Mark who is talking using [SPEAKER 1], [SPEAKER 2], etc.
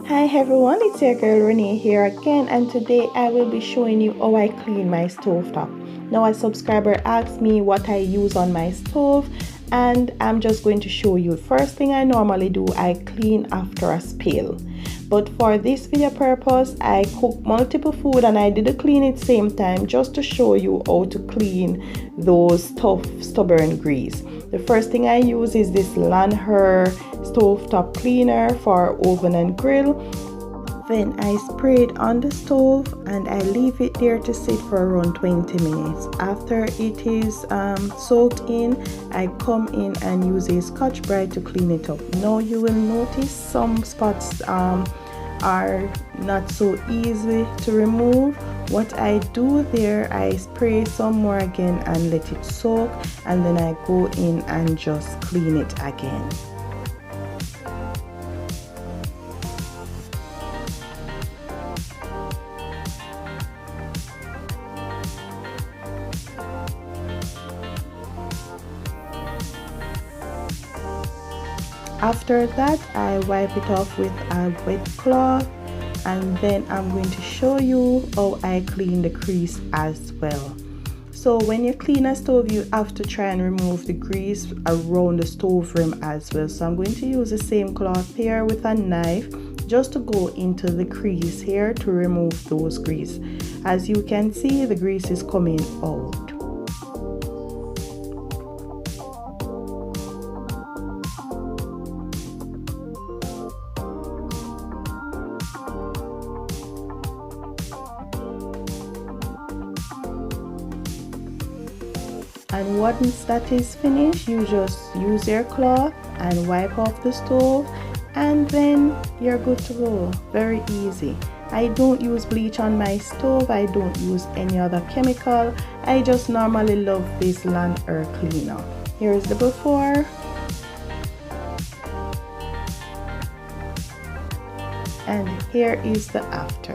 [SPEAKER 1] Hi everyone, it's your girl Renee here again, and today I will be showing you how I clean my stovetop. Now a subscriber asked me what I use on my stove, and I'm just going to show you. First thing I normally do, I clean after a spill. But for this video purpose, I cook multiple food and I did clean it same time just to show you how to clean those tough stubborn grease. The first thing I use is this Lanher stovetop cleaner for oven and grill. Then I spray it on the stove and I leave it there to sit for around 20 minutes. After it is soaked in, I come in and use a Scotch Brite to clean it up. Now you will notice some spots are not so easy to remove. What I do there, I spray some more again and let it soak, and then I go in and just clean it again. After that, I wipe it off with a wet cloth, and then I'm going to show you how I clean the grease as well. So when you clean a stove, you have to try and remove the grease around the stove rim as well. So I'm going to use the same cloth here with a knife just to go into the crease here to remove those grease. As you can see, the grease is coming out. And once that is finished, you just use your cloth and wipe off the stove, and then you're good to go. Very easy. I don't use bleach on my stove. I don't use any other chemical. I just normally love this Lanher cleaner. Here's the before. And here is the after.